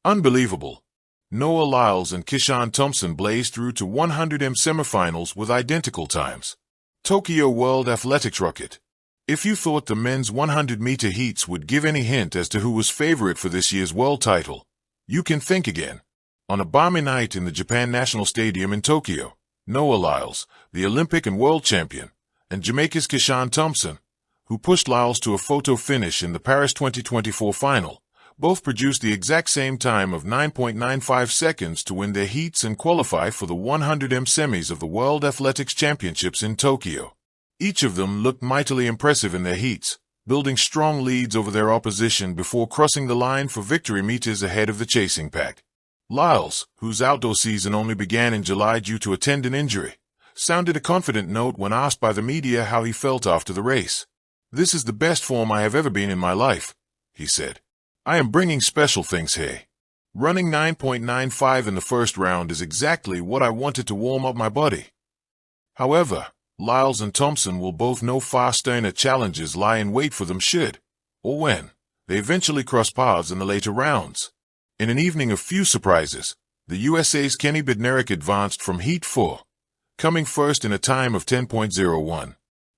Unbelievable. Noah Lyles and Kishane Thompson blazed through to 100m semifinals with identical times. Tokyo World Athletics rocket. If you thought the men's 100-meter heats would give any hint as to who was favorite for this year's world title, you can think again. On a balmy night in the Japan National Stadium in Tokyo, Noah Lyles, the Olympic and world champion, and Jamaica's Kishane Thompson, who pushed Lyles to a photo finish in the Paris 2024 final, both produced the exact same time of 9.95 seconds to win their heats and qualify for the 100m semis of the World Athletics Championships in Tokyo. Each of them looked mightily impressive in their heats, building strong leads over their opposition before crossing the line for victory meters ahead of the chasing pack. Lyles, whose outdoor season only began in July due to a tendon injury, sounded a confident note when asked by the media how he felt after the race. "This is the best form I have ever been in my life," he said. "I am bringing special things here. Running 9.95 in the first round is exactly what I wanted to warm up my body." However, Lyles and Thompson will both know far sterner challenges lie in wait for them should, or when, they eventually cross paths in the later rounds. In an evening of few surprises, the USA's Kenny Bednarek advanced from Heat 4, coming first in a time of 10.01.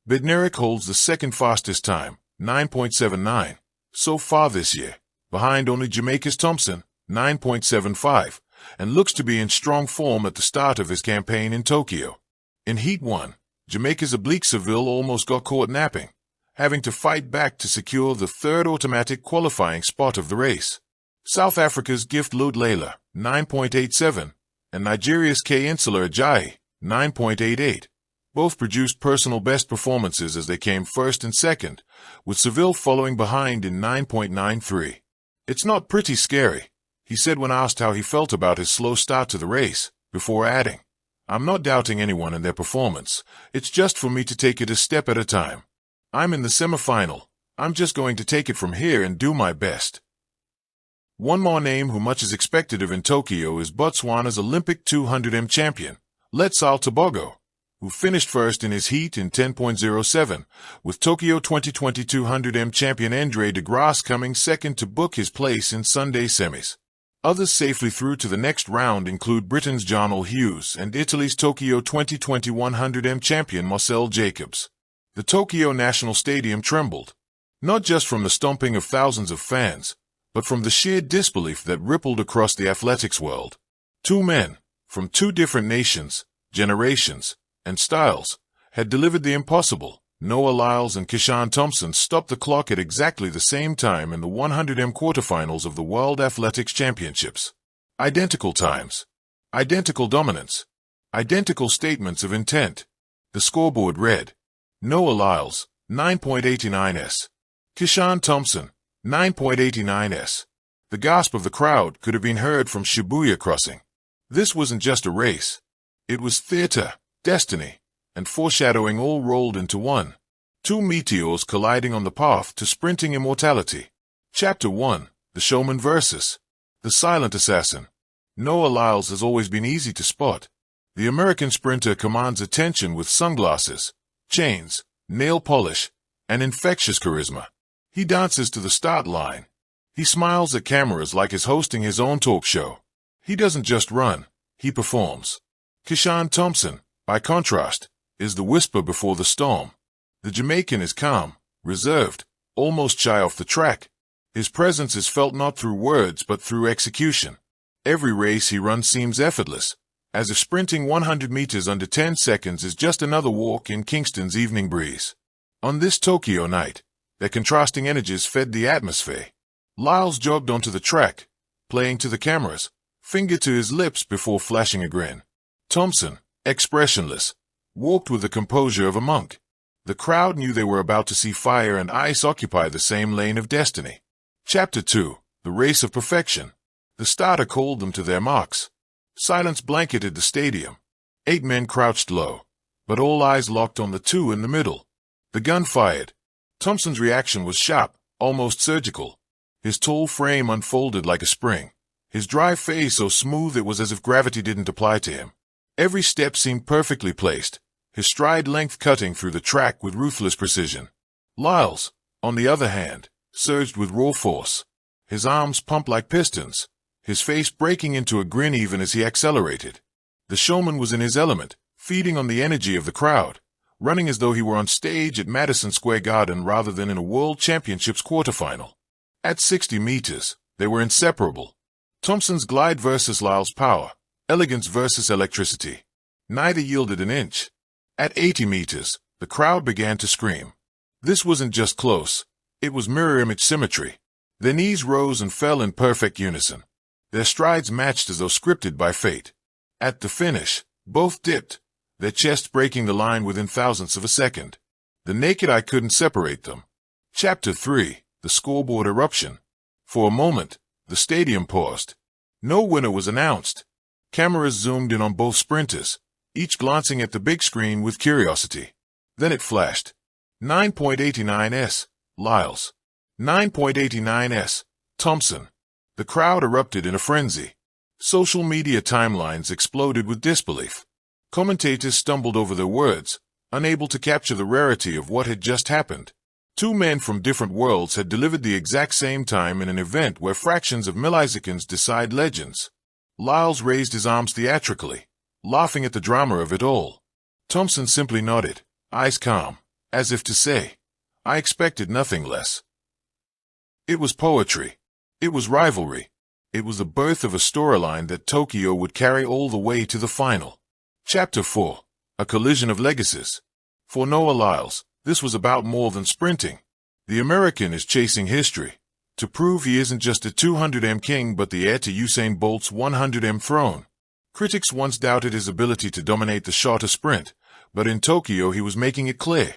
Bednarek holds the second fastest time, 9.79, so far this year, behind only Jamaica's Thompson, 9.75, and looks to be in strong form at the start of his campaign in Tokyo. In Heat 1, Jamaica's Oblique Seville almost got caught napping, having to fight back to secure the third automatic qualifying spot of the race. South Africa's Gift Lode Layla, 9.87, and Nigeria's K Insula Ajayi, 9.88, both produced personal best performances as they came first and second, with Seville following behind in 9.93. "It's not pretty scary," he said when asked how he felt about his slow start to the race, before adding, "I'm not doubting anyone and their performance. It's just for me to take it a step at a time. I'm in the semifinal. I'm just going to take it from here and do my best." One more name who much is expected of in Tokyo is Botswana's Olympic 200m champion, Lyles Kishane, who finished first in his heat in 10.07, with Tokyo 2020 200m champion Andre de Grasse coming second to book his place in Sunday's semis. Others safely through to the next round include Britain's John Hughes and Italy's Tokyo 2020 100m champion Marcel Jacobs. The Tokyo National Stadium trembled, not just from the stomping of thousands of fans, but from the sheer disbelief that rippled across the athletics world. Two men, from two different nations, generations, and styles, had delivered the impossible. Noah Lyles and Kishane Thompson stopped the clock at exactly the same time in the 100m quarterfinals of the World Athletics Championships. Identical times. Identical dominance. Identical statements of intent. The scoreboard read: Noah Lyles, 9.89s. Kishane Thompson, 9.89s. The gasp of the crowd could have been heard from Shibuya Crossing. This wasn't just a race. It was theater, destiny, and foreshadowing all rolled into one. Two meteors colliding on the path to sprinting immortality. Chapter 1, The Showman vs. The Silent Assassin. Noah Lyles has always been easy to spot. The American sprinter commands attention with sunglasses, chains, nail polish, and infectious charisma. He dances to the start line. He smiles at cameras like he's hosting his own talk show. He doesn't just run, he performs. Kishane Thompson, by contrast, is the whisper before the storm. The Jamaican is calm, reserved, almost shy off the track. His presence is felt not through words but through execution. Every race he runs seems effortless, as if sprinting 100 meters under 10 seconds is just another walk in Kingston's evening breeze. On this Tokyo night, their contrasting energies fed the atmosphere. Lyles jogged onto the track, playing to the cameras, finger to his lips before flashing a grin. Thompson, expressionless, walked with the composure of a monk. The crowd knew they were about to see fire and ice occupy the same lane of destiny. Chapter 2, The Race of Perfection. The starter called them to their marks. Silence blanketed the stadium. 8 men crouched low, but all eyes locked on the 2 in the middle. The gun fired. Thompson's reaction was sharp, almost surgical. His tall frame unfolded like a spring. His dry face so smooth it was as if gravity didn't apply to him. Every step seemed perfectly placed, his stride length cutting through the track with ruthless precision. Lyles, on the other hand, surged with raw force. His arms pumped like pistons, his face breaking into a grin even as he accelerated. The showman was in his element, feeding on the energy of the crowd, running as though he were on stage at Madison Square Garden rather than in a World Championships quarterfinal. At 60 meters, they were inseparable. Thompson's glide versus Lyles' power, elegance versus electricity. Neither yielded an inch. At 80 meters, the crowd began to scream. This wasn't just close, it was mirror image symmetry. Their knees rose and fell in perfect unison. Their strides matched as though scripted by fate. At the finish, both dipped, their chests breaking the line within thousandths of a second. The naked eye couldn't separate them. Chapter 3, the scoreboard eruption. For a moment, the stadium paused. No winner was announced. Cameras zoomed in on both sprinters, each glancing at the big screen with curiosity. Then it flashed. 9.89s, Lyles. 9.89s, Thompson. The crowd erupted in a frenzy. Social media timelines exploded with disbelief. Commentators stumbled over their words, unable to capture the rarity of what had just happened. Two men from different worlds had delivered the exact same time in an event where fractions of milliseconds decide legends. Lyles raised his arms theatrically, laughing at the drama of it all. Thompson simply nodded, eyes calm, as if to say, I expected nothing less. It was poetry. It was rivalry. It was the birth of a storyline that Tokyo would carry all the way to the final. Chapter 4, a collision of legacies. For Noah Lyles, this was about more than sprinting. The American is chasing history, to prove he isn't just a 200m king but the heir to Usain Bolt's 100m throne. Critics once doubted his ability to dominate the shorter sprint, but in Tokyo he was making it clear.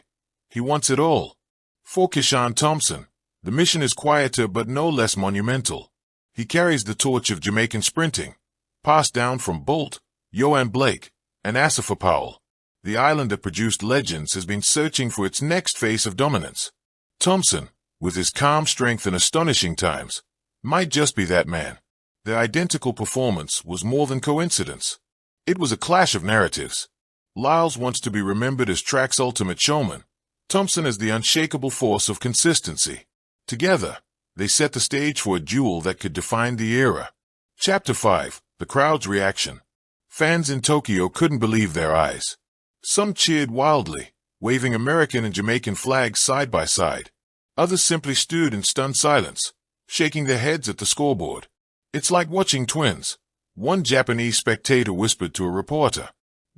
He wants it all. For Kishane Thompson, the mission is quieter but no less monumental. He carries the torch of Jamaican sprinting, passed down from Bolt, Yohan Blake, and Asafa Powell. The island that produced legends has been searching for its next phase of dominance. Thompson, with his calm strength and astonishing times, might just be that man. Their identical performance was more than coincidence. It was a clash of narratives. Lyles wants to be remembered as track's ultimate showman, Thompson as the unshakable force of consistency. Together, they set the stage for a duel that could define the era. Chapter 5, the crowd's reaction. Fans in Tokyo couldn't believe their eyes. Some cheered wildly, waving American and Jamaican flags side by side. Others simply stood in stunned silence, shaking their heads at the scoreboard. It's like watching twins, one Japanese spectator whispered to a reporter.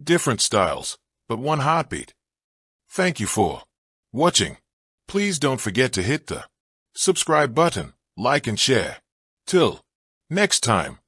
Different styles, but one heartbeat. Thank you for watching. Please don't forget to hit the subscribe button, like and share. Till next time.